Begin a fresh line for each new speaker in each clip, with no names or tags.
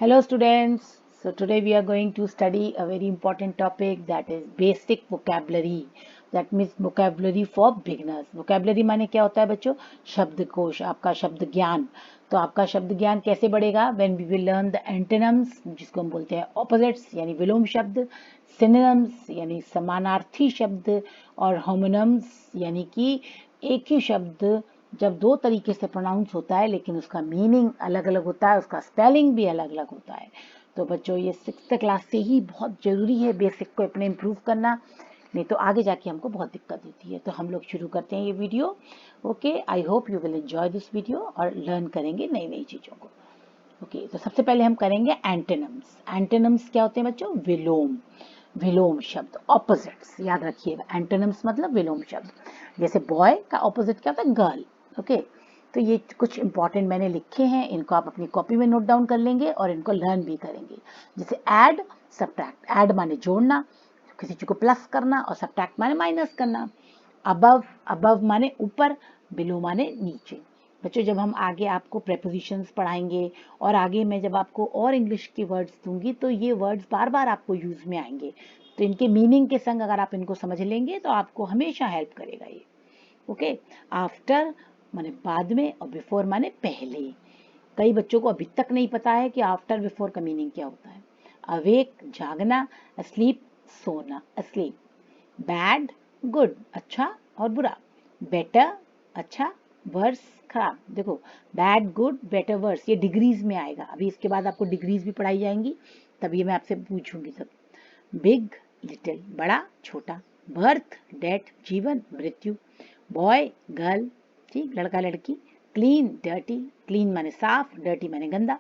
Hello students. So today we are going to study a very important topic, that is basic vocabulary. That means vocabulary for beginners. Vocabulary माने क्या होता है बच्चों? शब्दकोश, आपका शब्द ज्ञान. तो आपका शब्द ज्ञान कैसे बढ़ेगा? When we will learn the antonyms, जिसको हम बोलते हैं opposites यानी विलोम शब्द, synonyms यानी समानार्थी शब्द, और homonyms यानी कि एक ही शब्द जब दो तरीके से प्रोनाउंस होता है लेकिन उसका मीनिंग अलग अलग होता है, उसका स्पेलिंग भी अलग अलग होता है. तो बच्चों ये 6th क्लास से ही बहुत ज़रूरी है बेसिक को अपने इम्प्रूव करना, नहीं तो आगे जाके हमको बहुत दिक्कत होती है. तो हम लोग शुरू करते हैं ये video. Okay, I hope you will enjoy this video और लर्न करेंगे नई नई चीज़ों को. ओके, तो सबसे पहले हम करेंगे एंटोनिम्स. एंटोनिम्स क्या होते हैं बच्चों? विलोम. विलोम शब्द, ऑपोजिट्स, याद रखिएगा. एंटोनिम्स मतलब विलोम शब्द. जैसे बॉय का ऑपोजिट क्या होता है? गर्ल. ओके, तो ये कुछ इंपॉर्टेंट मैंने लिखे हैं, इनको आप अपनी कॉपी में नोट डाउन कर लेंगे और इनको लर्न भी करेंगे. जैसे ऐड, सब्ट्रैक्ट. ऐड माने जोड़ना, किसी चीज को प्लस करना, और सब्ट्रैक्ट माने माइनस करना. अबव, अबव माने ऊपर, बिलो माने नीचे. बच्चों जब हम आगे आपको प्रेपोजिशंस पढ़ाएंगे और आगे मैं जब आपको और इंग्लिश के वर्ड्स दूंगी तो ये वर्ड्स बार बार आपको यूज में आएंगे. तो इनके मीनिंग के संग अगर आप इनको समझ लेंगे तो आपको हमेशा हेल्प करेगा ये. ओके, आफ्टर माने बाद में, और बिफोर माने पहले. कई बच्चों को अभी तक नहीं पता है कि आफ्टर बिफोर का मीनिंग क्या होता है. अवेक, जागना. अस्लीप, सोना. अस्लीप. बैड, गुड, अच्छा और बुरा. बेटर, अच्छा. वर्स, खराब. देखो, बैड, गुड, बेटर, वर्स, ये डिग्रीज में आएगा. अभी इसके बाद आपको डिग्रीज भी पढ़ाई जाएंगी, तब ये मैं आपसे पूछूंगी सब. बिग, लिटिल, बड़ा, छोटा. बर्थ, डेथ, जीवन, मृत्यु. बॉय, गर्ल, ठीक, लड़का लड़की. Clean, dirty. क्लीन माने साफ, डर्टी माने गंदा.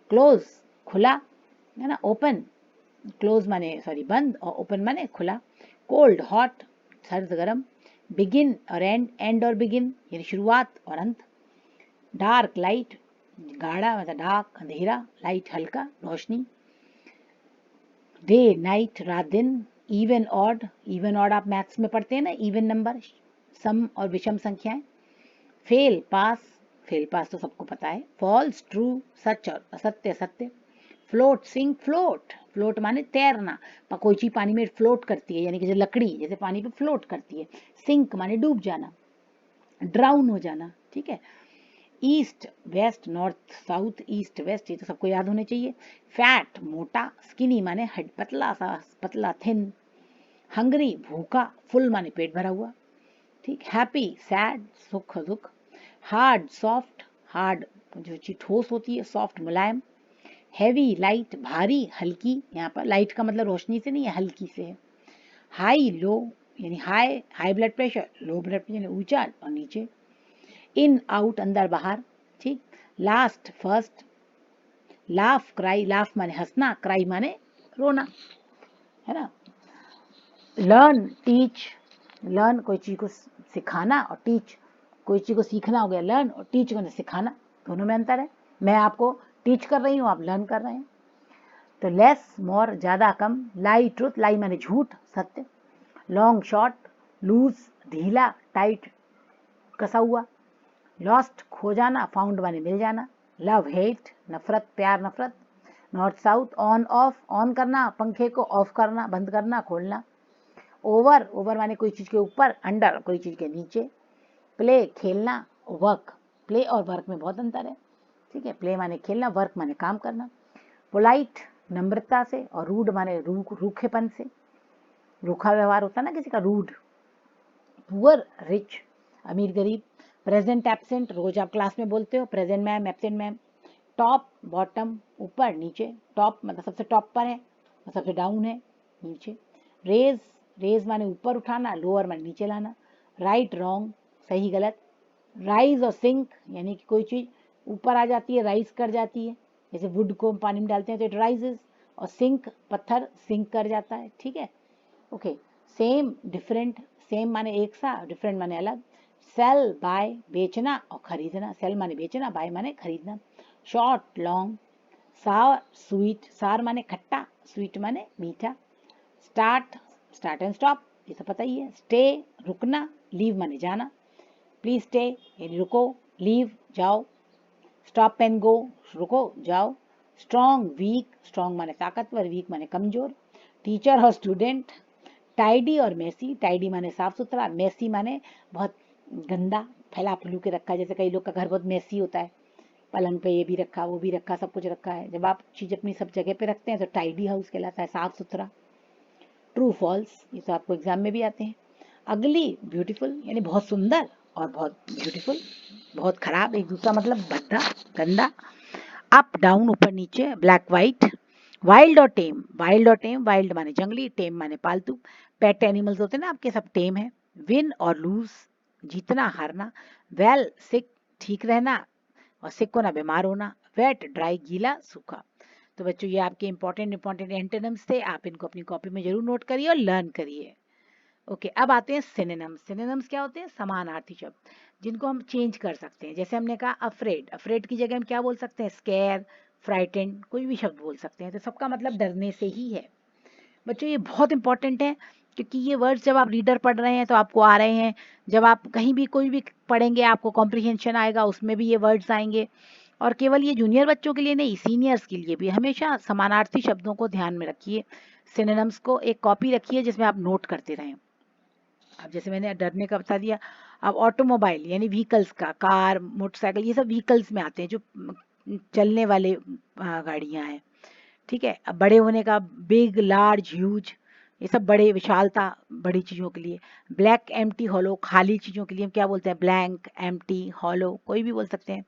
क्लोज, खुला, है ना. ओपन, क्लोज माने सॉरी बंद, और ओपन माने खुला. कोल्ड, हॉट, सर्द गरम. बिगिन और एंड, एंड और बिगिन यानी शुरुआत और अंत. डार्क, लाइट, गाढ़ा मतलब डार्क, अंधेरा. लाइट, हल्का, रोशनी. डे, नाइट, रात दिन. Even, odd. इवन ऑड आप मैथ्स में पढ़ते हैं ना, इवन नंबर, सम और विषम संख्याएं. फेल, पास. फेल पास तो सबको पता है. फॉल्स, ट्रू, सच और असत्य, सत्य. Float, sink, float. फ्लोट माने तैरना. कोई चीज पानी में फ्लोट करती है, यानी कि लकड़ी जैसे पानी पे फ्लोट करती है. सिंक माने डूब जाना, ड्राउन हो जाना. ठीक है. East, west, north, south, east, west, ये तो सबको याद होने चाहिए. फैट, मोटा. स्किनी माने हड, पतला सा, पतला, थिन. हंगरी, भूखा. फुल माने पेट भरा हुआ. ठीक. हैप्पी, सैड, सुख, दुख. Hard, soft. हार्ड जो चीज ठोस होती है, सॉफ्ट मुलायम. हैवी, लाइट, भारी, हल्की. यहाँ पर लाइट का मतलब रोशनी से नहीं है, हल्की से है. हाई, लो यानी high, high blood pressure, low blood pressure यानी ऊंचा और नीचे. इन, आउट, अंदर बाहर. ठीक. Last, first. Laugh, cry. Laugh माने हंसना, क्राई माने रोना, है ना. Learn, teach. लर्न कोई चीज को सिखाना, और टीच कोई चीज को सीखना हो गया लर्न, और टीच को सिखाना. दोनों में अंतर है. मैं आपको टीच कर रही हूँ, आप लर्न कर रहे हैं. तो लेस, मोर, ज्यादा, कम. लाई, ट्रुथ. लाई माने झूठ, सत्य. Long, short. लूज, ढीला, टाइट, कसा हुआ. लॉस्ट, खो जाना. फाउंड माने मिल जाना. लव, हेट, नफरत, प्यार, नफरत. North, south. On, of. On करना पंखे को, ऑफ करना बंद करना, खोलना. ओवर, ओवर माने कोई चीज के ऊपर. अंडर, कोई चीज के नीचे. प्ले, खेलना. वर्क. प्ले और वर्क में बहुत अंतर है. ठीक है. प्ले माने खेलना, वर्क माने काम करना. पोलाइट, नम्रता से, और रूड माने रूखेपन से. रूखा व्यवहार होता है ना किसी का, रूड. पुअर, रिच, अमीर गरीब. Present, absent. रोज आप क्लास में बोलते हो present ma'am, absent ma'am. Top, bottom, ऊपर नीचे. टॉप मतलब सबसे टॉप पर है और सबसे डाउन है नीचे. रेज, रेज माने ऊपर उठाना, लोअर माने नीचे लाना. राइट, रॉन्ग, सही गलत. राइज और सिंक यानी कि कोई चीज ऊपर आ जाती है, राइज कर जाती है. जैसे वुड को हम पानी में डालते हैं तो इट राइजेस, और सिंक पत्थर सिंक कर जाता है. ठीक है. ओके. Same, different. सेम माने एक सा, डिफरेंट माने अलग. सेल, बाय, बेचना और खरीदना. सेल माने बेचना, बाय माने खरीदना. Short, long. Sour, sweet. Sour माने खट्टा, स्वीट माने मीठा. स्टार्ट, स्टार्ट एंड स्टॉप, ये तो पता ही है. स्टे, रुकना. लीव माने जाना. प्लीज स्टे यानी रुको. लीव, जाओ. स्टॉप एंड गो, रुको जाओ. स्ट्रॉन्ग, वीक, स्ट्रॉन्ग माने ताकतवर, वीक माने कमजोर, टीचर और स्टूडेंट, टाइडी और मेसी, टाइडी माने साफ सुथरा, मेसी माने बहुत गंदा, फैला फैलू के रखा है, जैसे कई लोग का घर बहुत मेसी होता है, पलंग पे ये भी रखा वो भी रखा सब कुछ रखा है, जब आप चीज अपनी सब जगह पे रखते हैं तो टाइडी हाउस कहलाता है, साफ सुथरा। ट्रू फॉल्स, ये तो आपको एग्जाम में भी आते हैं। अगली, ब्यूटीफुल यानी बहुत सुंदर और बहुत ब्यूटीफुल, बहुत खराब, एक दूसरा मतलब भद्दा, गंदा। अप डाउन, ऊपर नीचे, ब्लैक वाइट। वाइल्ड और टेम, वाइल्ड और टेम, वाइल्ड माने जंगली, टेम माने पालतू। पेट एनिमल्स होते हैं ना आपके, सब टेम है। विन और लूज, जीतना हारना। वेल, सिक, ठीक रहना, और सिक होना बीमार होना। वेट, ड्राई, गीला, सूखा। तो बच्चों ये आपके इंपॉर्टेंट एंटोनिम्स थे, आप इनको अपनी कॉपी में जरूर नोट करिए और लर्न करिए। ओके, अब आते हैं सिनोनिम्स। सिनोनिम्स क्या होते हैं? समानार्थी शब्द जिनको हम चेंज कर सकते हैं। जैसे हमने कहा अफ्रेड, अफ्रेड की जगह हम क्या बोल सकते हैं? स्केयर, फ्राइटेंड, कोई भी शब्द बोल सकते हैं, तो सबका मतलब डरने से ही है। बच्चों ये बहुत इंपॉर्टेंट है, क्योंकि ये वर्ड्स जब आप रीडर पढ़ रहे हैं तो आपको आ रहे हैं, जब आप कहीं भी कोई भी पढ़ेंगे आपको कॉम्प्रिहेंशन आएगा, उसमें भी ये वर्ड्स आएंगे। और केवल ये जूनियर बच्चों के लिए नहीं, सीनियर्स के लिए भी हमेशा समानार्थी शब्दों को ध्यान में रखिए। सिनोनिम्स को एक कॉपी रखिए जिसमें आप नोट करते रहें। अब जैसे मैंने डरने का बता दिया, अब ऑटोमोबाइल यानी व्हीकल्स का, कार, मोटरसाइकिल, ये सब व्हीकल्स में आते हैं, जो चलने वाले गाड़ियां हैं। ठीक है, अब बड़े होने का, बिग, लार्ज, ह्यूज, ये सब बड़े, विशालता, बड़ी चीजों के लिए। ब्लैक, एम्प्टी, हॉलो, खाली चीजों के लिए हम क्या बोलते हैं? ब्लैंक, एम्प्टी, हॉलो, कोई भी बोल सकते हैं।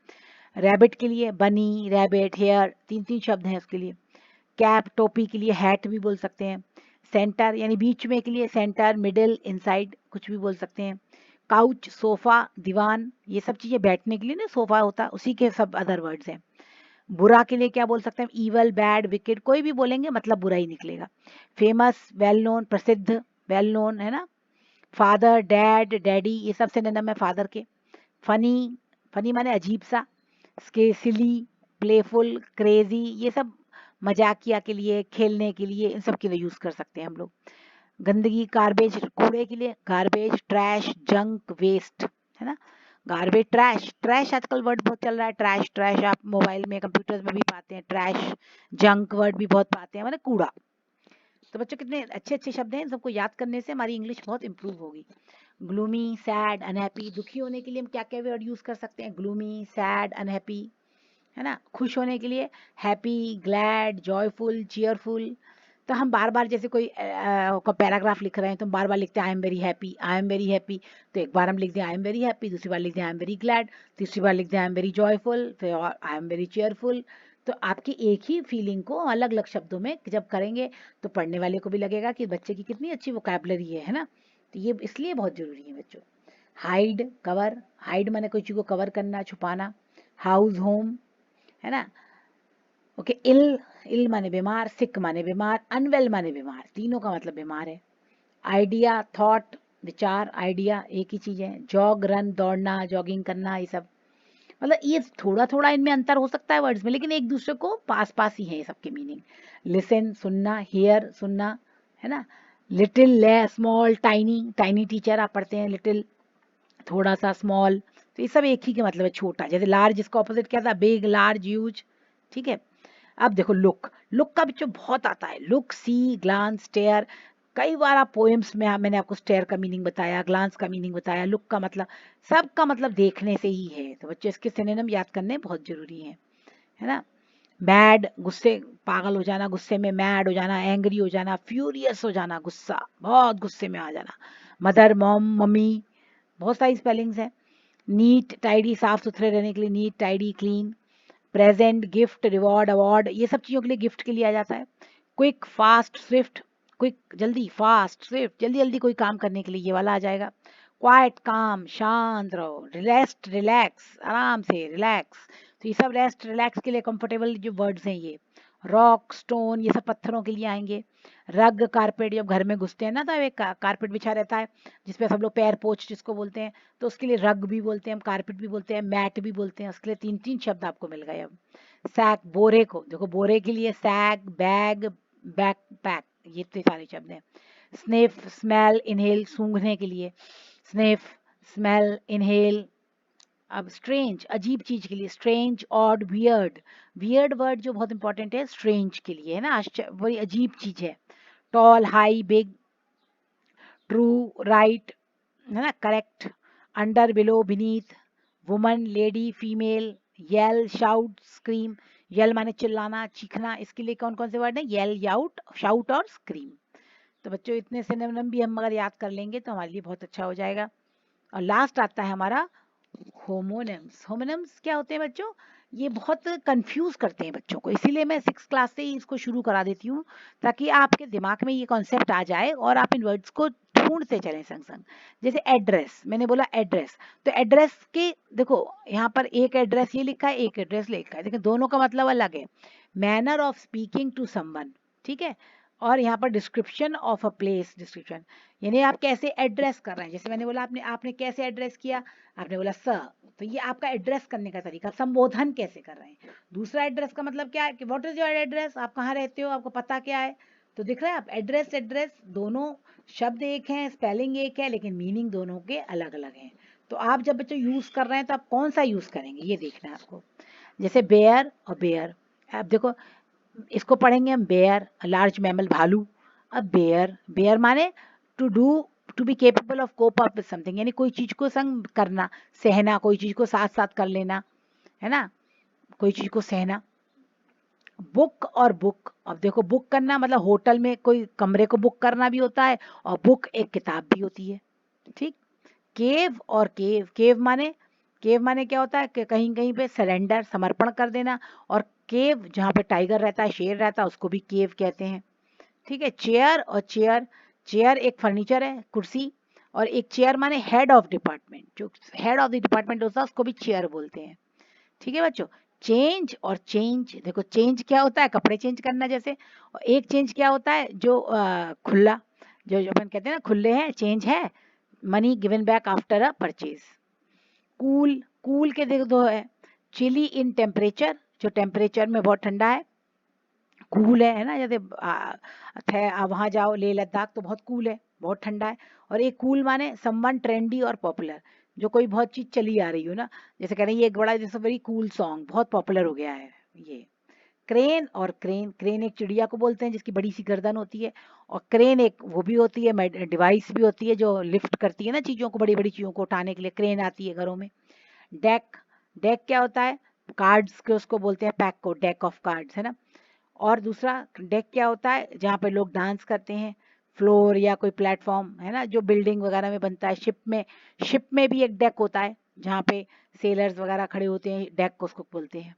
रैबिट के लिए बनी, रैबिट, हेयर, तीन तीन शब्द हैं उसके लिए। कैप, टोपी के लिए हैट भी बोल सकते हैं। सेंटर यानी बीच में के लिए सेंटर, मिडिल, इनसाइड, कुछ भी बोल सकते हैं। काउच, सोफा, दीवान, ये सब चीजें बैठने के लिए ना सोफा होता है, उसी के सब अदर वर्ड्स हैं। बुरा के लिए क्या बोल सकते हैं? ईवल, बैड, विकेट, कोई भी बोलेंगे मतलब बुरा ही निकलेगा। फेमस, वेल नोन, प्रसिद्ध, वेल नोन, है ना। फादर, डैड, डैडी, ये सब सिनोनिम है फादर के। फनी, फनी माने अजीब सा। सिली, प्लेफुल, क्रेजी, ये सब मजाकिया के लिए, खेलने के लिए, इन सब के लिए यूज कर सकते हैं हम लोग। गंदगी, गार्बेज, कूड़े के लिए गार्बेज, ट्रैश, जंक, वेस्ट, है ना। गार्बेज, ट्रैश, ट्रैश आजकल वर्ड बहुत चल रहा है, ट्रैश, ट्रैश आप मोबाइल में, कंप्यूटर्स में भी पाते हैं ट्रैश। जंक वर्ड भी बहुत पाते हैं, मतलब कूड़ा। तो बच्चों कितने अच्छे अच्छे शब्द हैं, इन सबको याद करने से हमारी इंग्लिश बहुत इंप्रूव होगी। ग्लूमी, सैड, अनहैप्पी, दुखी होने के लिए हम क्या क्या वर्ड यूज कर सकते हैं? ग्लूमी, सैड, अनहैप्पी, है ना। खुश होने के लिए हैप्पी, ग्लैड, जॉयफुल, चीयरफुल। तो हम बार बार जैसे कोई पैराग्राफ लिख रहे हैं तो हम बार बार लिखते हैं I am very happy, I am very happy. तो एक बार हम लिख दें आई एम वेरी हैप्पी, दूसरी बार लिख दें आई एम वेरी ग्लैड, तीसरी बार लिख दें आई एम वेरी जॉयफुल, फिर आई एम वेरी चीयरफुल। तो आपकी एक ही फीलिंग को अलग अलग शब्दों में जब करेंगे तो पढ़ने वाले को भी लगेगा कि बच्चे की कितनी अच्छी वोकैबुलरी है ना। तो ये इसलिए बहुत जरूरी है बच्चों। हाइड, कवर, हाइड माने कोई चीज को कवर करना, छुपाना। हाउस, होम, है ना। ओके, इल, इल माने बीमार, सिक माने बीमार, अनवेल माने बीमार, तीनों का मतलब बीमार है। आइडिया, थॉट, विचार, आइडिया एक ही चीज है। जॉग, रन, दौड़ना, जॉगिंग करना, ये सब मतलब ये थोड़ा थोड़ा इनमें अंतर हो सकता है वर्ड्स में, लेकिन एक दूसरे को पास पास ही है ये सबके मीनिंग। लिसन, सुनना, हियर, सुनना, है ना। लिटिल, ले, स्मॉल, टाइनी, टाइनी टीचर आप पढ़ते हैं, लिटिल थोड़ा सा, स्मॉल, तो ये सब एक ही के मतलब है, छोटा। जैसे लार्ज, इसका ऑपोजिट क्या था? Big, large, huge. ठीक है। अब देखो लुक, लुक का बच्चों बहुत आता है। लुक, सी, ग्लांस, स्टेयर, कई बार आप पोएम्स में मैंने आपको स्टेयर का मीनिंग बताया, ग्लांस का मीनिंग बताया, लुक का मतलब, सबका मतलब देखने से ही है। तो बच्चों इसके सिनोनिम याद करने बहुत जरूरी है ना। मैड, गुस्से, पागल हो जाना, गुस्से में मैड हो जाना, एंग्री हो जाना, फ्यूरियस हो जाना, गुस्सा, बहुत गुस्से में आ जाना। मदर, मॉम, मम्मी, बहुत सारी स्पेलिंग्स हैं। नीट, टाइडी, साफ सुथरे रहने के लिए neat, tidy, clean. Present, gift, reward, award, ये सब चीजों के लिए गिफ्ट के लिए आ जाता है। क्विक, फास्ट, स्विफ्ट, क्विक जल्दी, फास्ट स्विफ्ट जल्दी जल्दी कोई काम करने के लिए, ये वाला आ जाएगा। क्वाइट, काम, शांत रहो। रेस्ट, रिलैक्स, आराम से, रिलैक्स, तो ये सब रेस्ट रिलैक्स के लिए कंफर्टेबल जो वर्ड्स हैं ये। रॉक, स्टोन, ये सब पत्थरों के लिए आएंगे। रग, कारपेट, जब घर में घुसते हैं ना तो एक कारपेट बिछा रहता है जिसपे सब लोग पैर पोछ जिसको बोलते हैं, तो उसके लिए रग भी बोलते हैं हम, कारपेट भी बोलते हैं, मैट भी बोलते हैं, उसके लिए तीन तीन शब्द आपको मिल गए अब। सैक, बोरे को देखो, बोरे के लिए सैक, बैग, बैक पैक, ये तो सारे शब्द हैं। स्निफ, स्मेल, इनहेल, सूंघने के लिए। स्निफ, स्मेल, इनहेल, अब स्ट्रेंज, अजीब चीज के लिए strange, odd, weird. Weird word जो बहुत इंपॉर्टेंट है स्ट्रेंज के लिए, है ना, आश्चर्य, बड़ी अजीब चीज है। Tall, high, big, true, right, है ना, correct, under, below, beneath, woman, lady, female, yell, shout, scream. Yell माने चिल्लाना, चीखना, इसके लिए कौन कौन से वर्ड है? येल, याउट, शाउट और स्क्रीम। तो बच्चों इतने सिनोनिम भी हम अगर याद कर लेंगे तो हमारे लिए बहुत अच्छा हो जाएगा। और लास्ट आता है हमारा होमोनिम्स। होमोनिम्स क्या होते हैं बच्चों? ये बहुत कंफ्यूज करते हैं बच्चों को, इसीलिए मैं 6th क्लास से ही इसको शुरू करा देती हूँ, ताकि आपके दिमाग में ये कॉन्सेप्ट आ जाए और आप इन वर्ड्स को ढूंढते चलें संग संग। जैसे एड्रेस, मैंने बोला एड्रेस, तो एड्रेस के देखो यहाँ पर एक एड्रेस ये लिखा है, एक एड्रेस लिखा है, देखो दोनों का मतलब अलग है। Manner of speaking to someone, ठीक है, और यहाँ पर description of a place, description यानी आप कैसे एड्रेस कर रहे हैं। जैसे मैंने बोला आपने आपने कैसे एड्रेस किया, आपने बोला सर, तो ये आपका एड्रेस करने का तरीका, संबोधन कैसे कर रहे हैं। दूसरा एड्रेस का मतलब क्या है कि व्हाट इज योर एड्रेस, आप कहाँ रहते हो, आपको पता क्या है। तो दिख रहा है आप, एड्रेस एड्रेस दोनों शब्द एक हैं, स्पेलिंग एक है, लेकिन मीनिंग दोनों के अलग अलग हैं। तो आप जब बच्चों यूज कर रहे हैं तो आप कौन सा यूज करेंगे ये देखना है आपको। जैसे बेयर और बेयर, आप देखो इसको पढ़ेंगे हम, बेयर लार्ज मैमल, भालू। अब बेयर, बेयर माने to do, to be capable of cope up with something, यानी कोई चीज को संग करना, सहना, कोई चीज को साथ साथ कर लेना, है ना, कोई चीज को सहना। बुक और बुक, अब देखो बुक करना मतलब होटल में कोई कमरे को बुक करना भी होता है, और बुक एक किताब भी होती है, ठीक। केव और केव, केव माने क्या होता है कि कहीं कहीं पे सरेंडर, समर्पण कर देना। और केव जहाँ पे टाइगर रहता है, शेर रहता है, उसको भी केव कहते हैं, ठीक है। चेयर और चेयर, चेयर एक फर्नीचर है, कुर्सी, और एक चेयर माने हेड ऑफ डिपार्टमेंट, जो हेड ऑफ द डिपार्टमेंट होता है उसको भी चेयर बोलते हैं, ठीक है बच्चों। चेंज और चेंज, देखो चेंज क्या होता है, कपड़े चेंज करना जैसे, और एक चेंज क्या होता है जो खुला, जो अपन कहते हैं ना खुले हैं, चेंज है, money given back after a purchase. Cool, cool के देखो दो है, चिली इन टेम्परेचर, जो टेम्परेचर में बहुत ठंडा है, कूल है ना, जैसे वहां जाओ लेह लद्दाख तो बहुत कूल है, बहुत ठंडा है। और एक कूल माने समवन ट्रेंडी और पॉपुलर, जो कोई बहुत चीज चली आ रही हो ना, जैसे कह रहे हैं ये एक बड़ा जैसे वेरी कूल सॉन्ग, बहुत पॉपुलर हो गया है ये। क्रेन और क्रेन, क्रेन एक चिड़िया को बोलते हैं जिसकी बड़ी सी गर्दन होती है, और क्रेन एक वो भी होती है, डिवाइस भी होती है जो लिफ्ट करती है ना चीजों को, बड़ी बड़ी चीजों को उठाने के लिए क्रेन आती है घरों में। डेक, डेक क्या होता है, कार्ड्स के उसको बोलते हैं, पैक को, डेक ऑफ कार्ड्स, है ना। और दूसरा डेक क्या होता है, जहाँ पे लोग डांस करते हैं, फ्लोर या कोई प्लेटफॉर्म, है ना, जो बिल्डिंग वगैरह में बनता है। शिप में भी एक डेक होता है जहाँ पे सेलर्स वगैरह खड़े होते हैं, डेक को उसको बोलते हैं।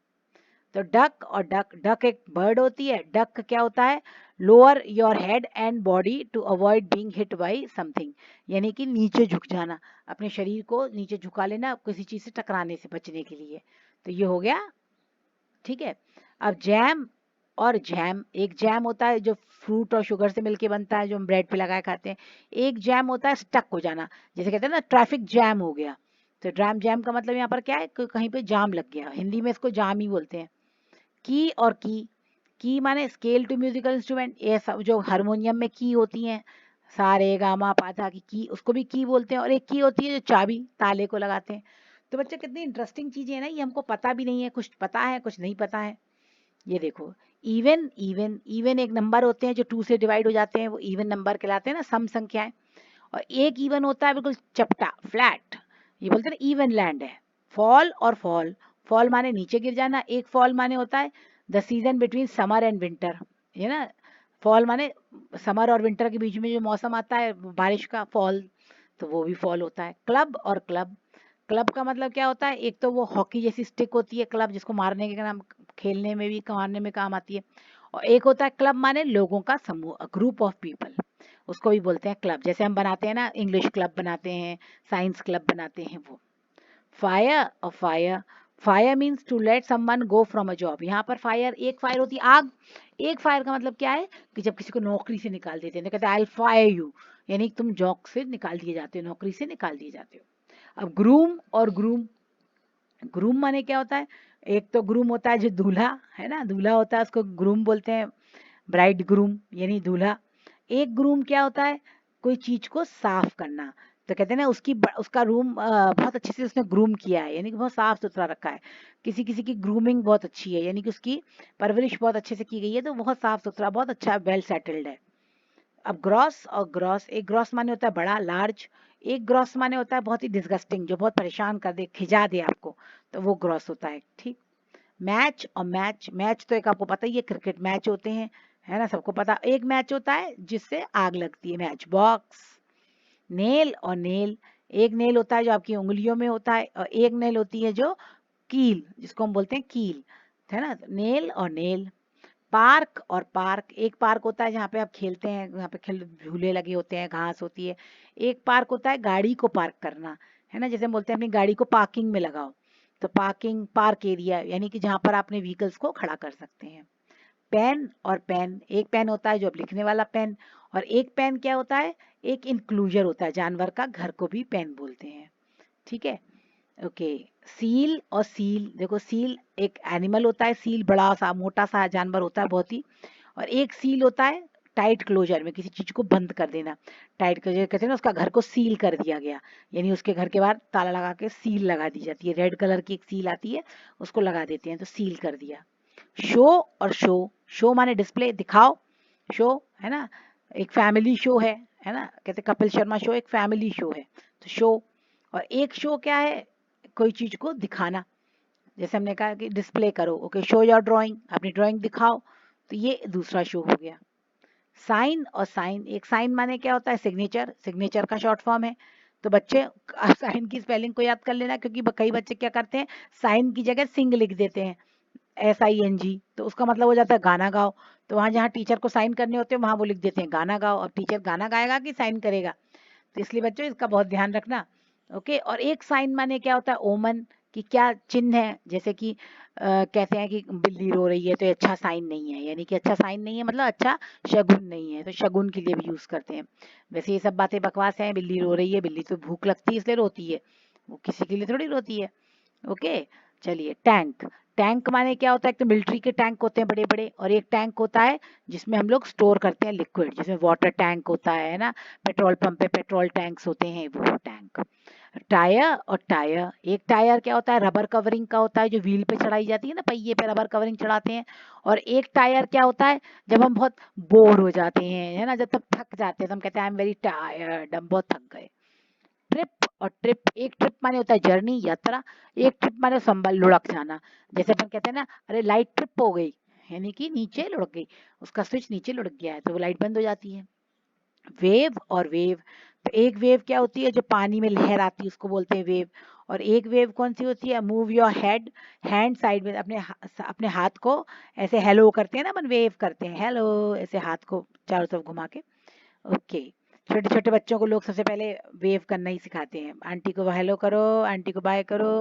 तो डक और डक, डक एक बर्ड होती है, डक क्या होता है, lower your head and body to avoid being hit by something, यानी कि नीचे झुक जाना, अपने शरीर को नीचे झुका लेना किसी चीज से टकराने से बचने के लिए। तो ये हो गया, ठीक है। अब जैम और जैम, एक जैम होता है जो फ्रूट और शुगर से मिलके बनता है, जो हम ब्रेड पे लगाए खाते हैं। एक जैम होता है स्टक हो जाना, जैसे कहते हैं ना ट्रैफिक जैम हो गया। तो ड्राम जैम का मतलब यहाँ पर क्या है कि कहीं पे जाम लग गया, हिंदी में इसको जाम ही बोलते हैं। की और की माने स्केल टू म्यूजिकल इंस्ट्रूमेंट, ये सब जो हारमोनियम में की होती हैं, सारे गामा पाधा की उसको भी की बोलते हैं। और एक की होती है जो चाबी, ताले को लगाते हैं। तो बच्चे कितनी इंटरेस्टिंग चीजें हैं ना, ये हमको पता भी नहीं है, कुछ पता है कुछ नहीं पता है। ये देखो, इवन इवन इवन एक नंबर होते हैं जो 2 से डिवाइड हो जाते हैं, वो इवन नंबर कहलाते हैं ना, सम संख्याएं। और एक इवन होता है बिल्कुल चपटा, फ्लैट, ये बोलते हैं इवन लैंड है। फॉल और फॉल, फॉल माने नीचे गिर जाना, एक फॉल माने होता है the season between summer and winter, है ना। फॉल माने समर और विंटर के बीच में जो मौसम आता है बारिश का, फॉल, तो वो भी फॉल होता है। क्लब और क्लब, क्लब का मतलब क्या होता है, एक तो वो हॉकी जैसी स्टिक होती है क्लब, जिसको मारने के नाम, खेलने में भी, मारने में काम आती है। और एक होता है क्लब माने लोगों का समूह, ग्रुप ऑफ पीपल, उसको भी बोलते हैं क्लब। जैसे हम बनाते हैं ना, इंग्लिश क्लब बनाते हैं, साइंस क्लब बनाते हैं, वो। फायर और fire, fire means to let someone go from a job. यहाँ पर फायर, एक फायर होती है आग, एक फायर का मतलब क्या है कि जब किसी को नौकरी से निकाल देते हैं तो कहते हैं आई विल फायर यू, यानी तुम जॉब से निकाल दिए जाते हो, नौकरी से निकाल दिए जाते हो। अब ग्रूम और ग्रूम, ग्रूम माने क्या होता है, एक तो ग्रूम होता है जो दूल्हा, है ना, दूल्हा होता है उसको ग्रूम बोलते हैं, ब्राइड ग्रूम यानी दूल्हा। एक ग्रूम क्या होता है, कोई चीज को साफ करना, तो कहते हैं ना उसका रूम बहुत अच्छे से उसने ग्रूम किया है, यानी कि बहुत साफ सुथरा रखा है। किसी किसी की ग्रूमिंग बहुत अच्छी है, यानी कि उसकी परवरिश बहुत अच्छे से की गई है, तो बहुत साफ सुथरा, बहुत अच्छा, वेल सेटल्ड है। अब ग्रॉस और ग्रॉस, एक ग्रॉस माने होता है बड़ा, लार्ज। एक ग्रॉस माने होता है बहुत ही डिस्गस्टिंग, जो बहुत परेशान कर दे, खिजा दे आपको, तो वो ग्रॉस होता है। ठीक। मैच और मैच, मैच तो एक आपको पता ही है, क्रिकेट मैच होते हैं, है ना, सबको पता। एक मैच होता है जिससे आग लगती है, मैच बॉक्स। नेल और नेल, एक नेल होता है जो आपकी उंगलियों में होता है, और एक नेल होती है जो कील, जिसको हम बोलते हैं कील, है ना। नेल और नेल। पार्क और पार्क, एक पार्क होता है जहाँ पे आप खेलते हैं, यहाँ पे खेल झूले लगे होते हैं, घास होती है। एक पार्क होता है गाड़ी को पार्क करना, है ना, जैसे हम बोलते हैं अपनी गाड़ी को पार्किंग में लगाओ, तो पार्किंग, पार्क एरिया, यानी कि जहाँ पर आपने व्हीकल्स को खड़ा कर सकते हैं। पेन और पेन, एक पेन होता है जो अब लिखने वाला पेन, और एक पेन क्या होता है, एक इंक्लूजर होता है जानवर का, घर को भी पेन बोलते हैं। ठीक है, ओके। सील और सील, देखो सील एक एनिमल होता है, सील बड़ा सा मोटा सा जानवर होता है बहुत ही, और एक सील होता है टाइट क्लोजर में, किसी चीज को बंद कर देना। टाइट क्लोजर कहते हैं ना, उसका घर को सील कर दिया गया, यानी उसके घर के बाहर ताला लगा के सील लगा दी जाती है, रेड कलर की एक सील आती है, उसको लगा देते हैं, तो सील कर दिया। शो और शो, शो माने डिस्प्ले, दिखाओ, शो, है ना, एक फैमिली शो है ना, कहते कपिल शर्मा शो एक फैमिली शो है, तो शो। और एक शो क्या है, कोई चीज को दिखाना, जैसे हमने कहा कि डिस्प्ले करो, ओके, शो योर ड्राइंग, अपनी ड्राइंग दिखाओ, तो ये दूसरा शो हो गया। साइन और साइन, एक साइन माने क्या होता है, सिग्नेचर, सिग्नेचर का शॉर्ट फॉर्म है। तो बच्चे साइन की स्पेलिंग को याद कर लेना, क्योंकि कई बच्चे क्या करते हैं, साइन की जगह सिंग लिख देते हैं, SING, तो उसका मतलब हो जाता है गाना गाओ। तो वहां जहाँ टीचर को साइन करने होते हैं वहां वो लिख देते हैं गाना गाओ, अब टीचर गाना गाएगा कि साइन करेगा, तो इसलिए बच्चों इसका बहुत ध्यान रखना। ओके, और एक साइन माने क्या होता है, ओमन, कि क्या चिन्ह है, जैसे कि कहते हैं कि बिल्ली रो रही है तो ये अच्छा साइन नहीं है, यानी कि अच्छा साइन नहीं है मतलब अच्छा शगुन नहीं है, तो शगुन के लिए भी यूज करते हैं। वैसे ये सब बातें बकवास हैं, बिल्ली रो रही है, बिल्ली तो भूख लगती है इसलिए रोती है, वो किसी के लिए थोड़ी रोती है। ओके, चलिए। टैंक, टैंक माने क्या होता है, एक तो मिलिट्री के टैंक होते हैं बड़े बड़े, और एक टैंक होता है जिसमें हम लोग स्टोर करते हैं लिक्विड, जिसमें वाटर टैंक होता है ना, पेट्रोल पंप पे पेट्रोल टैंक्स होते हैं, वो टैंक। टायर और टायर, एक टायर क्या होता है, रबर कवरिंग का होता है, जो व्हील पे चढ़ाई जाती है ना, पहिए पे रबर कवरिंग चढ़ाते हैं। और एक टायर क्या होता है, जब हम बहुत बोर हो जाते हैं, है ना, जब तक थक जाते हैं तो हम कहते हैं आई एम वेरी टायर्ड, हम बहुत थक गए। ट्रिप और ट्रिप, एक ट्रिप माने होता है जर्नी, यात्रा, एक ट्रिप माने संभल लुढ़क जाना, जैसे अपन कहते हैं ना, अरे लाइट ट्रिप हो गई, यानी कि नीचे लुढ़क गई, उसका स्विच नीचे लुढ़क गया है तो वो लाइट बंद हो जाती है। वेव और वेव, तो एक वेव क्या होती है, जो पानी में लहर आती है उसको बोलते हैं वेव। और एक वेव कौन सी होती है, move your head, hand side में, अपने हाथ को ऐसे हेलो करते हैं ना, अपन वेव करते हैं हेलो, ऐसे हाथ को चारों तरफ घुमा के। ओके, छोटे छोटे बच्चों को लोग सबसे पहले वेव करना ही सिखाते हैं, आंटी को हेलो करो, आंटी को बाय करो,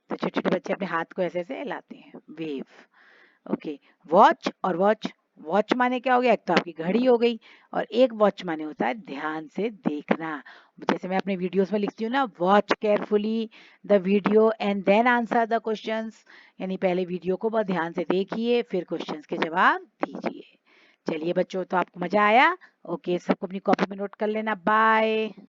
तो छोटे छोटे बच्चे अपने हाथ को ऐसे ऐसे हिलाते हैं, वेव। ओके, वॉच और वॉच, वॉच माने क्या हो गया, एक तो आपकी घड़ी हो गई, और एक वॉच माने होता है ध्यान से देखना, जैसे मैं अपने वीडियोस में लिखती हूँ ना, watch carefully the video and then answer the questions, यानी पहले वीडियो को बहुत ध्यान से देखिए, फिर क्वेश्चंस के जवाब दीजिए। चलिए बच्चों, तो आपको मजा आया। ओके, सबको अपनी कॉपी में नोट कर लेना, बाय।